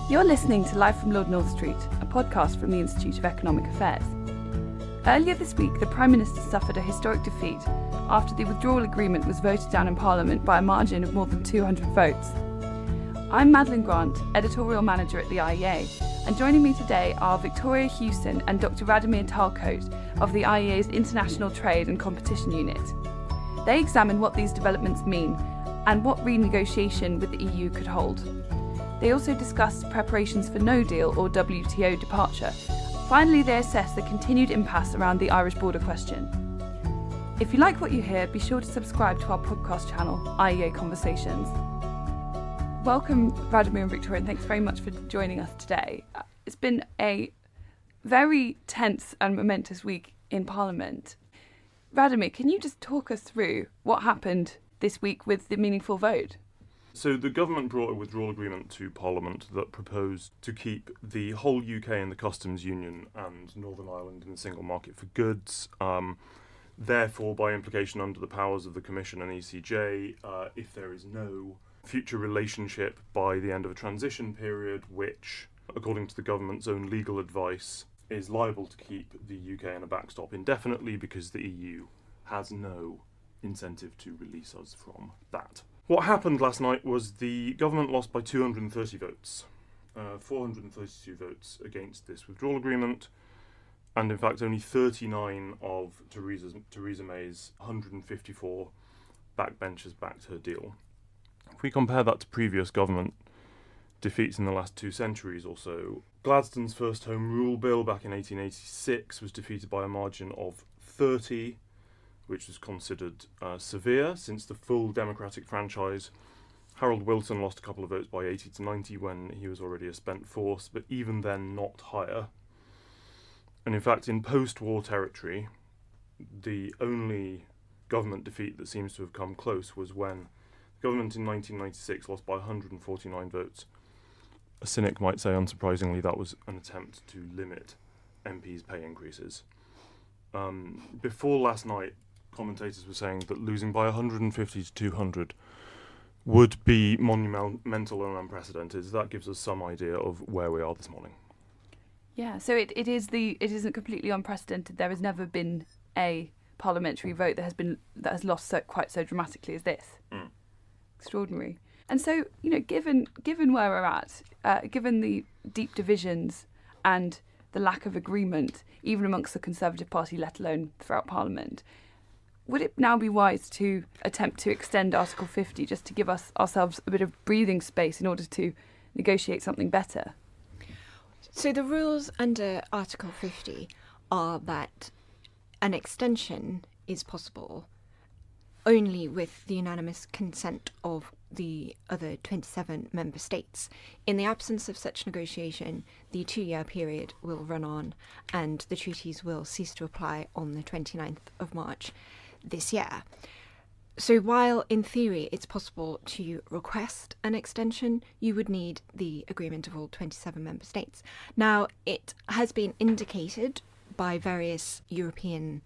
You're listening to Live from Lord North Street, a podcast from the Institute of Economic Affairs. Earlier this week, the Prime Minister suffered a historic defeat after the Withdrawal Agreement was voted down in Parliament by a margin of more than 200 votes. I'm Madeline Grant, Editorial Manager at the IEA, and joining me today are Victoria Hewson and Dr. Radomir Tylecote of the IEA's International Trade and Competition Unit. They examine what these developments mean and what renegotiation with the EU could hold. They also discussed preparations for no deal or WTO departure. Finally, they assess the continued impasse around the Irish border question. If you like what you hear, be sure to subscribe to our podcast channel, IEA Conversations. Welcome, Radomir and Victoria, and thanks very much for joining us today. It's been a very tense and momentous week in Parliament. Radomir, can you just talk us through what happened this week with the meaningful vote? So the government brought a withdrawal agreement to Parliament that proposed to keep the whole UK in the customs union and Northern Ireland in the single market for goods. Therefore, by implication, under the powers of the Commission and ECJ, if there is no future relationship by the end of a transition period, which, according to the government's own legal advice, is liable to keep the UK in a backstop indefinitely because the EU has no incentive to release us from that. What happened last night was the government lost by 230 votes, 432 votes against this withdrawal agreement, and in fact only 39 of Theresa May's 154 backbenchers backed her deal. If we compare that to previous government defeats in the last 2 centuries or so, Gladstone's first Home Rule Bill back in 1886 was defeated by a margin of 30, which was considered severe since the full democratic franchise. Harold Wilson lost a couple of votes by 80 to 90 when he was already a spent force, but even then not higher. And in fact, in post-war territory, the only government defeat that seems to have come close was when the government in 1996 lost by 149 votes. A cynic might say, unsurprisingly, that was an attempt to limit MPs' pay increases. Before last night, commentators were saying that losing by 150 to 200 would be monumental and unprecedented. That gives us some idea of where we are this morning. Yeah, so it isn't completely unprecedented. There has never been a parliamentary vote that has lost quite so dramatically as this. Extraordinary. And so, given where we're at, given the deep divisions and the lack of agreement, even amongst the Conservative Party, let alone throughout Parliament, would it now be wise to attempt to extend Article 50 just to give ourselves a bit of breathing space in order to negotiate something better? So the rules under Article 50 are that an extension is possible only with the unanimous consent of the other 27 member states. In the absence of such negotiation, the 2-year period will run on and the treaties will cease to apply on the 29th of March this year. So while in theory it's possible to request an extension, you would need the agreement of all 27 member states. Now, it has been indicated by various European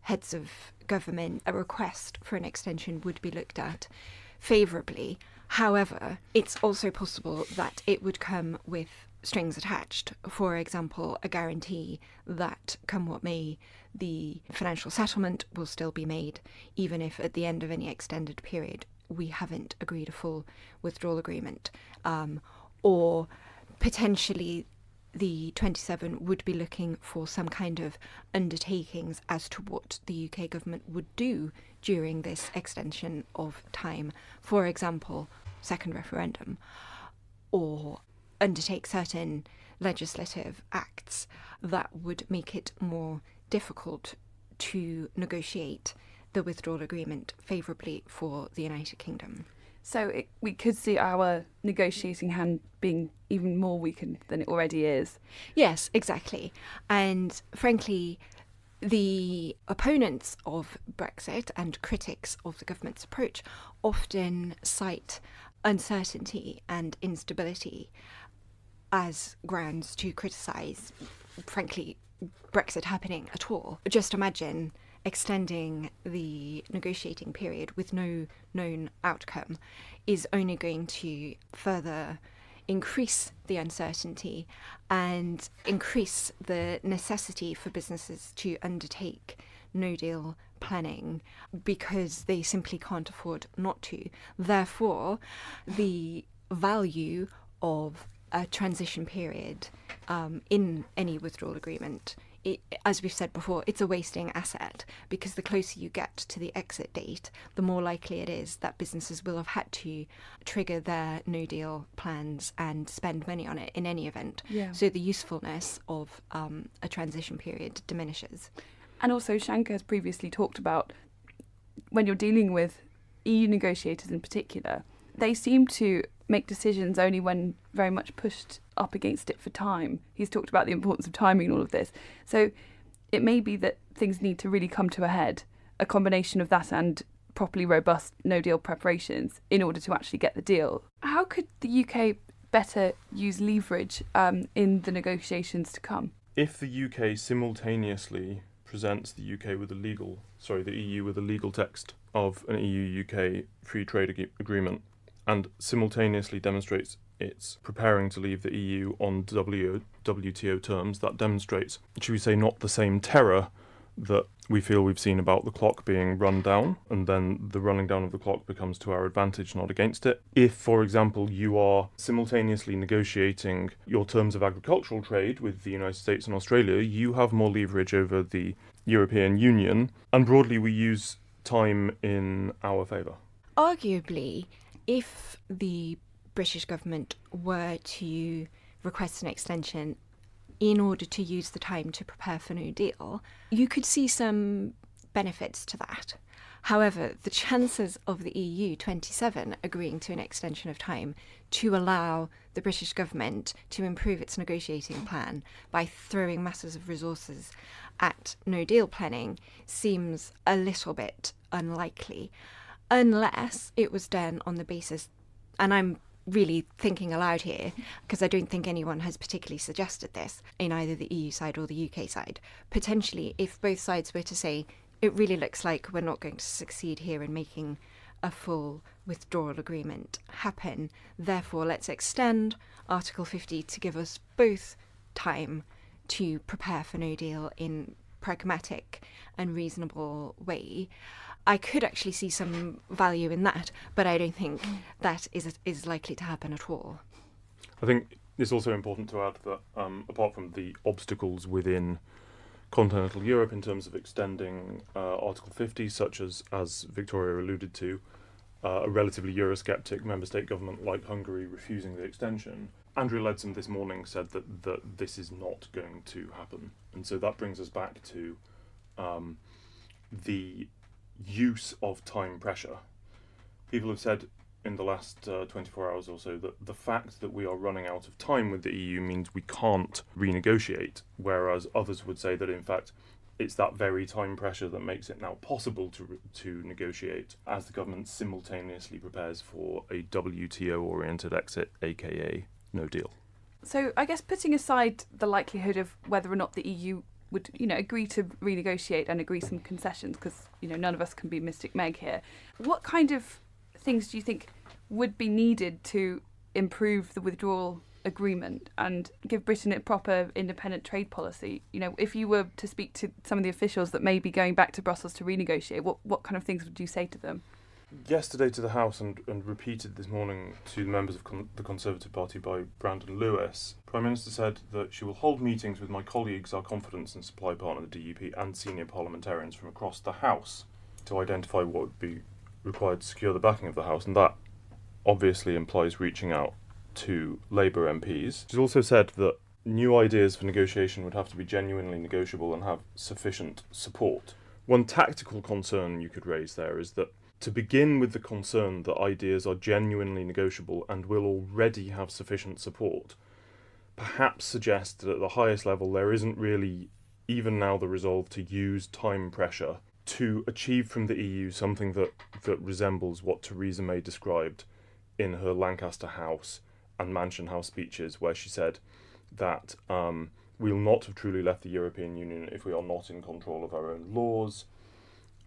heads of government a request for an extension would be looked at favourably. However, it's also possible that it would come with strings attached. For example, a guarantee that, come what may, the financial settlement will still be made, even if at the end of any extended period we haven't agreed a full withdrawal agreement. Or potentially the 27 would be looking for some kind of undertakings as to what the UK government would do during this extension of time. For example, second referendum, or undertake certain legislative acts that would make it more difficult to negotiate the withdrawal agreement favourably for the United Kingdom. So we could see our negotiating hand being even more weakened than it already is. Yes, exactly. And frankly, the opponents of Brexit and critics of the government's approach often cite uncertainty and instability as grounds to criticise, frankly, Brexit happening at all. Just imagine extending the negotiating period with no known outcome is only going to further increase the uncertainty and increase the necessity for businesses to undertake no-deal planning because they simply can't afford not to. Therefore, the value of a transition period in any withdrawal agreement, as we've said before, it's a wasting asset, because the closer you get to the exit date, the more likely it is that businesses will have had to trigger their no-deal plans and spend money on it in any event. Yeah. So the usefulness of a transition period diminishes. And also, Shankar has previously talked about when you're dealing with EU negotiators in particular, they seem to make decisions only when very much pushed up against it for time. He's talked about the importance of timing and all of this. So it may be that things need to really come to a head, a combination of that and properly robust no-deal preparations in order to actually get the deal. How could the UK better use leverage in the negotiations to come? If the UK simultaneously presents the EU with a legal text of an EU-UK free trade agreement and simultaneously demonstrates it's preparing to leave the EU on WTO terms, that demonstrates, should we say, not the same terror that we feel we've seen about the clock being run down, and then the running down of the clock becomes to our advantage, not against it. If, for example, you are simultaneously negotiating your terms of agricultural trade with the United States and Australia, you have more leverage over the European Union, and broadly we use time in our favour. Arguably, if the British government were to request an extension in order to use the time to prepare for no deal, you could see some benefits to that. However, the chances of the EU 27 agreeing to an extension of time to allow the British government to improve its negotiating plan by throwing masses of resources at no deal planning seems a little bit unlikely, unless it was done on the basis, and I'm really thinking aloud here, because I don't think anyone has particularly suggested this in either the EU side or the UK side. Potentially, if both sides were to say, it really looks like we're not going to succeed here in making a full withdrawal agreement happen, therefore let's extend Article 50 to give us both time to prepare for no deal in pragmatic and reasonable way. I could actually see some value in that, but I don't think that is likely to happen at all. I think it's also important to add that apart from the obstacles within continental Europe in terms of extending Article 50, such as Victoria alluded to, a relatively Eurosceptic member state government like Hungary refusing the extension, Andrea Leadsom this morning said that this is not going to happen. And so that brings us back to the use of time pressure. People have said in the last 24 hours or so that the fact that we are running out of time with the EU means we can't renegotiate, whereas others would say that in fact it's that very time pressure that makes it now possible to negotiate as the government simultaneously prepares for a WTO-oriented exit, aka no deal. So I guess putting aside the likelihood of whether or not the EU would, agree to renegotiate and agree some concessions, because, none of us can be Mystic Meg here. What kind of things do you think would be needed to improve the withdrawal agreement and give Britain a proper independent trade policy? If you were to speak to some of the officials that may be going back to Brussels to renegotiate, what kind of things would you say to them? Yesterday to the House and repeated this morning to the members of the Conservative Party by Brandon Lewis, Prime Minister said that she will hold meetings with my colleagues, our confidence and supply partner, the DUP, and senior parliamentarians from across the House to identify what would be required to secure the backing of the House, and that obviously implies reaching out to Labour MPs. She's also said that new ideas for negotiation would have to be genuinely negotiable and have sufficient support. One tactical concern you could raise there is that to begin with the concern that ideas are genuinely negotiable and will already have sufficient support, perhaps suggests that at the highest level there isn't really, even now, the resolve to use time pressure to achieve from the EU something that resembles what Theresa May described in her Lancaster House and Mansion House speeches, where she said that we'll not have truly left the European Union if we are not in control of our own laws,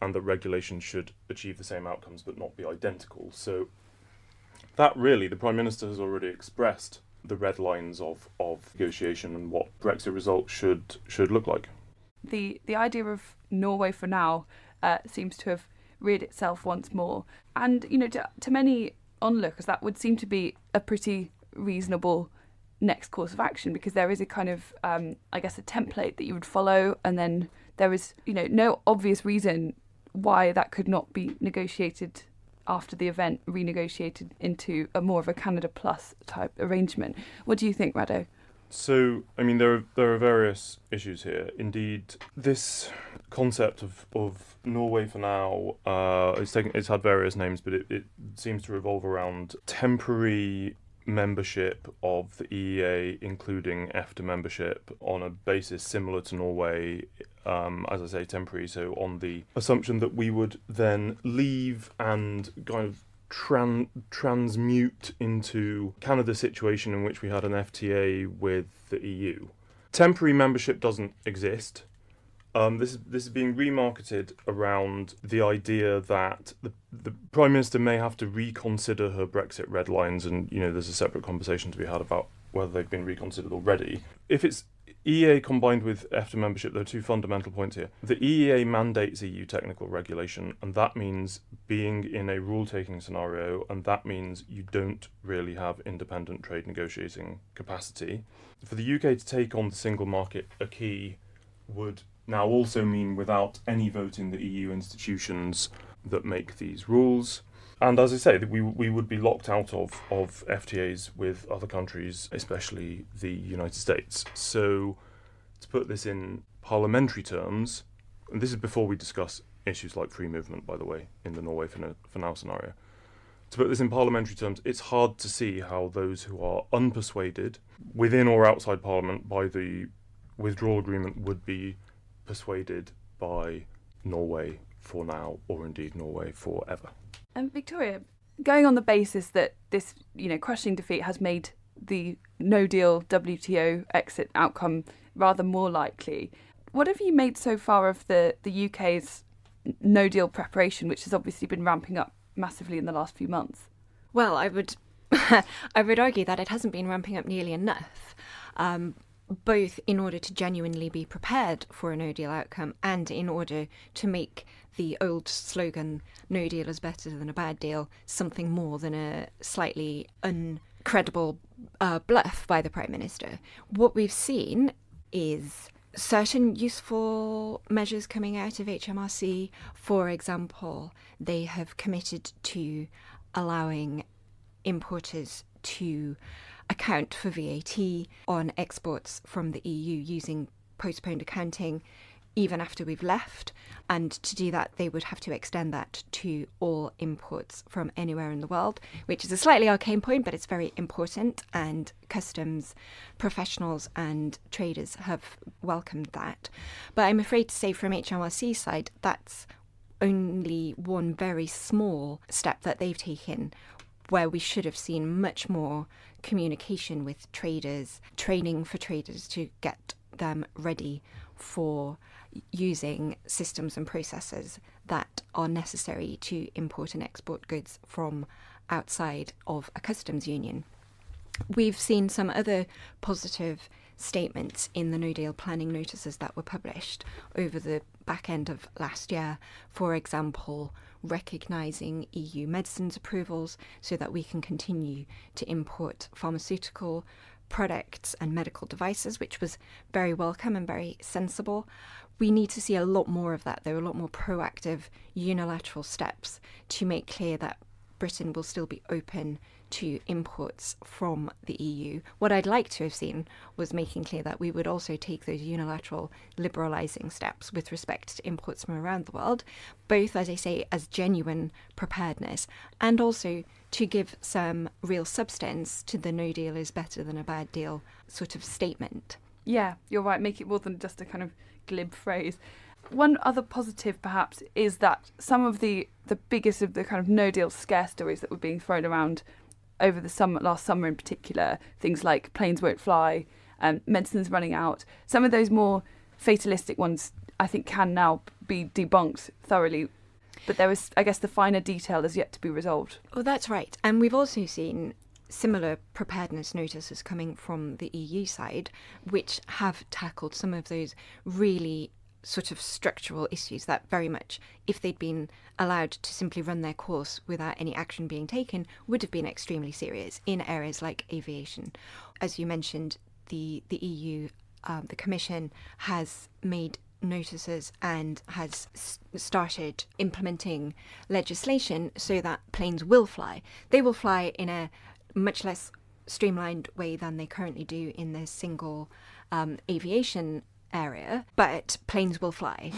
and that regulation should achieve the same outcomes but not be identical. So that really, the Prime Minister has already expressed the red lines of negotiation and what Brexit results should look like. The idea of Norway for now seems to have reared itself once more. And, to many onlookers, that would seem to be a pretty reasonable next course of action, because there is a kind of, a template that you would follow, and then there is, no obvious reason why that could not be negotiated after the event, renegotiated into a more of a Canada Plus type arrangement. What do you think, Rado? So, there are various issues here. Indeed, this concept of Norway for now, it's had various names, but it seems to revolve around temporary membership of the EEA, including EFTA membership, on a basis similar to Norway, as I say, temporary, so on the assumption that we would then leave and kind of transmute into Canada's situation in which we had an FTA with the EU. Temporary membership doesn't exist. This is being remarketed around the idea that the Prime Minister may have to reconsider her Brexit red lines, and there's a separate conversation to be had about whether they've been reconsidered already. If it's EEA combined with EFTA membership, there are two fundamental points here. The EEA mandates EU technical regulation, and that means being in a rule-taking scenario, and that means you don't really have independent trade negotiating capacity. For the UK to take on the single market acquis would now also mean without any vote in the EU institutions that make these rules. And as I say, we would be locked out of FTAs with other countries, especially the United States. So to put this in parliamentary terms, and this is before we discuss issues like free movement, by the way, in the Norway for now scenario. To put this in parliamentary terms, it's hard to see how those who are unpersuaded, within or outside Parliament, by the withdrawal agreement would be persuaded by Norway for now, or indeed Norway forever. And Victoria, going on the basis that this, crushing defeat has made the no-deal WTO exit outcome rather more likely, what have you made so far of the UK's no-deal preparation, which has obviously been ramping up massively in the last few months? Well, I would argue that it hasn't been ramping up nearly enough, both in order to genuinely be prepared for a no-deal outcome and in order to make the old slogan, no deal is better than a bad deal, something more than a slightly uncredible bluff by the Prime Minister. What we've seen is certain useful measures coming out of HMRC. For example, they have committed to allowing importers to account for VAT on exports from the EU using postponed accounting even after we've left, and to do that they would have to extend that to all imports from anywhere in the world, which is a slightly arcane point, but it's very important, and customs professionals and traders have welcomed that. But I'm afraid to say from HMRC side, that's only one very small step that they've taken, where we should have seen much more communication with traders, training for traders to get them ready for using systems and processes that are necessary to import and export goods from outside of a customs union. We've seen some other positive statements in the no-deal planning notices that were published over the back end of last year. For example, recognising EU medicines approvals so that we can continue to import pharmaceutical products and medical devices, which was very welcome and very sensible. We need to see a lot more of that. There are a lot more proactive unilateral steps to make clear that Britain will still be open to imports from the EU. What I'd like to have seen was making clear that we would also take those unilateral liberalising steps with respect to imports from around the world, both, as I say, as genuine preparedness and also to give some real substance to the no deal is better than a bad deal sort of statement. Yeah, you're right. Make it more than just a kind of glib phrase. One other positive, perhaps, is that some of the biggest of the kind of no-deal scare stories that were being thrown around over the summer, last summer in particular, things like planes won't fly, medicines running out, some of those more fatalistic ones, I think, can now be debunked thoroughly. But there is, I guess, the finer detail is yet to be resolved. Well, that's right. And we've also seen similar preparedness notices coming from the EU side, which have tackled some of those really sort of structural issues that very much, if they'd been allowed to simply run their course without any action being taken, would have been extremely serious in areas like aviation. As you mentioned, the EU, the Commission, has made notices and has started implementing legislation so that planes will fly. They will fly in a much less streamlined way than they currently do in the single aviation area, but planes will fly.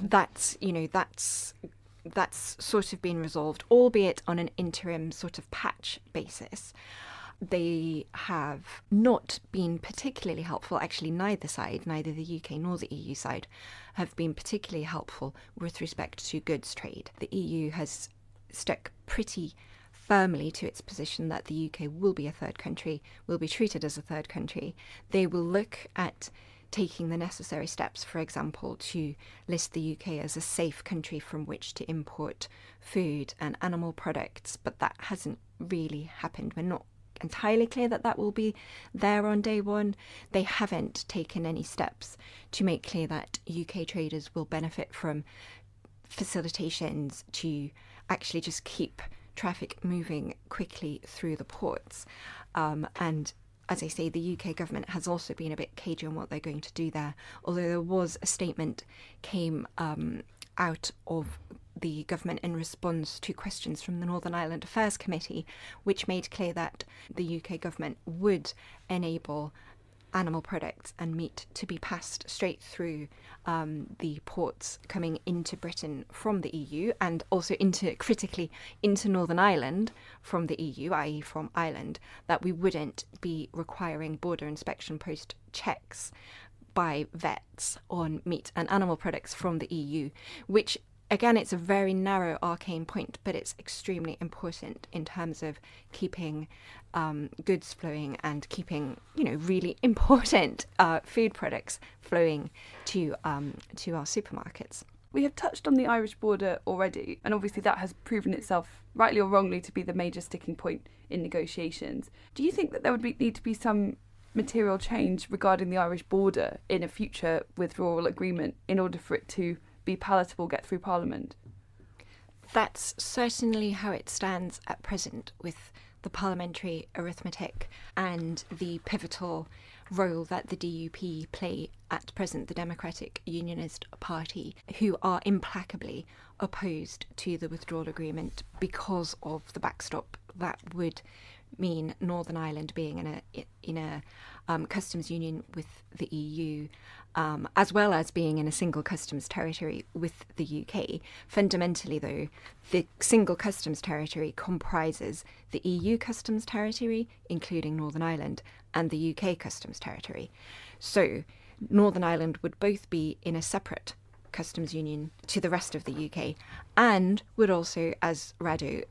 That's sort of been resolved, albeit on an interim sort of patch basis. They have not been particularly helpful. Actually, neither the UK nor the EU side, have been particularly helpful with respect to goods trade. The EU has stuck pretty firmly to its position that the UK will be a third country, will be treated as a third country. They will look at taking the necessary steps, for example, to list the UK as a safe country from which to import food and animal products, but that hasn't really happened. We're not entirely clear that that will be there on day one. They haven't taken any steps to make clear that UK traders will benefit from facilitations to actually just keep traffic moving quickly through the ports. And as I say, the UK government has also been a bit cagey on what they're going to do there, although there was a statement came out of the government in response to questions from the Northern Ireland Affairs Committee, which made clear that the UK government would enable animal products and meat to be passed straight through the ports coming into Britain from the EU, and also critically into Northern Ireland from the EU, i.e. from Ireland, that we wouldn't be requiring border inspection post checks by vets on meat and animal products from the EU, which, again, it's a very narrow, arcane point, but it's extremely important in terms of keeping goods flowing and keeping, really important food products flowing to our supermarkets. We have touched on the Irish border already, and obviously that has proven itself, rightly or wrongly, to be the major sticking point in negotiations. Do you think that there would need to be some material change regarding the Irish border in a future withdrawal agreement in order for it to be palatable, get through Parliament? That's certainly how it stands at present, with the parliamentary arithmetic and the pivotal role that the DUP play at present, the Democratic Unionist Party, who are implacably opposed to the withdrawal agreement because of the backstop that would mean Northern Ireland being in a customs union with the EU, as well as being in a single customs territory with the UK. Fundamentally, though, the single customs territory comprises the EU customs territory, including Northern Ireland, and the UK customs territory. So Northern Ireland would both be in a separate customs union to the rest of the UK, and would also, as Rado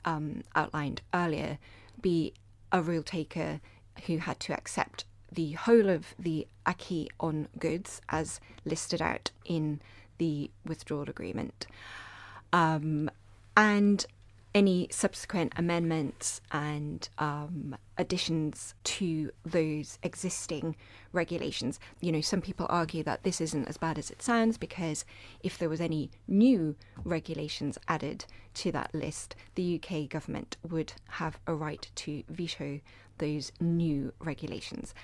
outlined earlier, be a rule taker who had to accept the whole of the acquis on goods as listed out in the withdrawal agreement. And any subsequent amendments and additions to those existing regulations. Some people argue that this isn't as bad as it sounds, because if there was any new regulations added to that list, the UK government would have a right to veto those new regulations.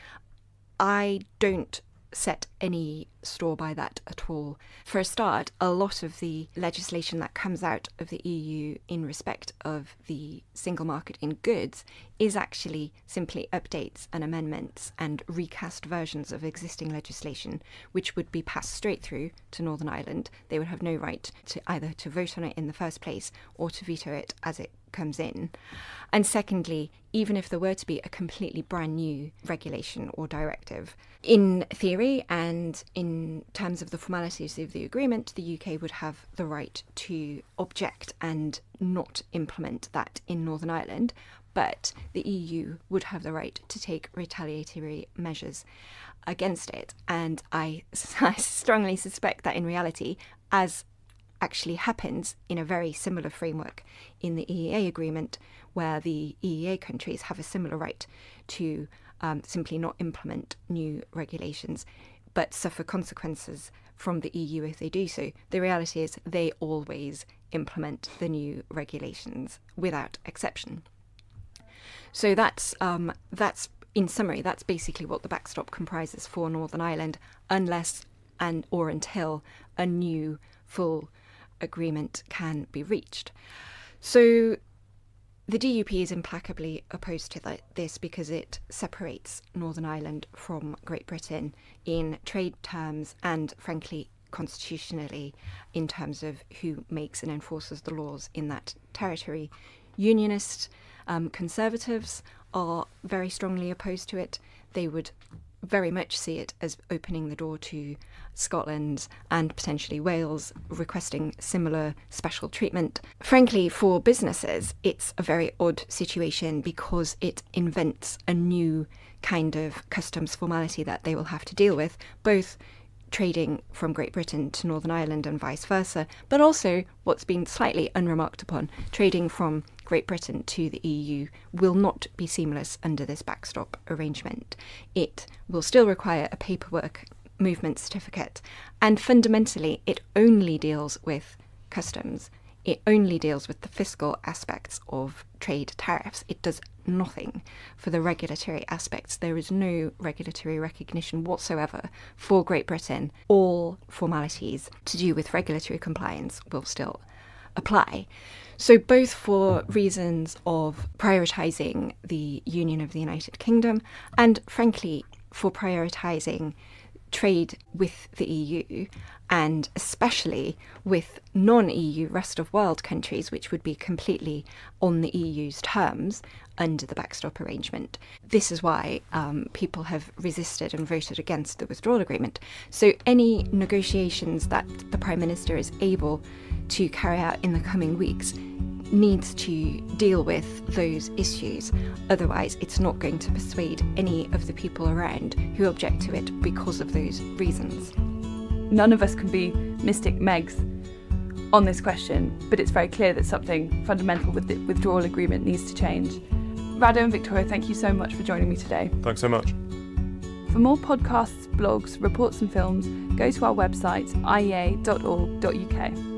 I don't set any store by that at all. For a start, a lot of the legislation that comes out of the EU in respect of the single market in goods is actually simply updates and amendments and recast versions of existing legislation, which would be passed straight through to Northern Ireland. They would have no right to either to vote on it in the first place or to veto it as it comes in. And secondly, even if there were to be a completely brand new regulation or directive, in theory and in terms of the formalities of the agreement, the UK would have the right to object and not implement that in Northern Ireland, but the EU would have the right to take retaliatory measures against it. And I strongly suspect that in reality, as actually happens in a very similar framework in the EEA agreement, where the EEA countries have a similar right to simply not implement new regulations, but suffer consequences from the EU if they do so. The reality is they always implement the new regulations without exception. So that's in summary, that's basically what the backstop comprises for Northern Ireland, unless or until a new full agreement can be reached. So the DUP is implacably opposed to this because it separates Northern Ireland from Great Britain in trade terms and, frankly, constitutionally in terms of who makes and enforces the laws in that territory. Unionist Conservatives are very strongly opposed to it. They would very much see it as opening the door to Scotland and potentially Wales requesting similar special treatment. Frankly, for businesses, it's a very odd situation because it invents a new kind of customs formality that they will have to deal with, both trading from Great Britain to Northern Ireland and vice versa, but also what's been slightly unremarked upon, trading from Great Britain to the EU will not be seamless under this backstop arrangement. It will still require a paperwork movement certificate, and fundamentally it only deals with customs. It only deals with the fiscal aspects of trade tariffs. It does nothing for the regulatory aspects. There is no regulatory recognition whatsoever for Great Britain. All formalities to do with regulatory compliance will still apply. So both for reasons of prioritising the Union of the United Kingdom and, frankly, for prioritising trade with the EU and especially with non-EU rest of world countries, which would be completely on the EU's terms under the backstop arrangement. This is why people have resisted and voted against the withdrawal agreement. So any negotiations that the Prime Minister is able to carry out in the coming weeks needs to deal with those issues. Otherwise, it's not going to persuade any of the people around who object to it because of those reasons. None of us can be mystic Megs on this question, but it's very clear that something fundamental with the withdrawal agreement needs to change. Rado and Victoria, thank you so much for joining me today. Thanks so much. For more podcasts, blogs, reports and films, go to our website iea.org.uk.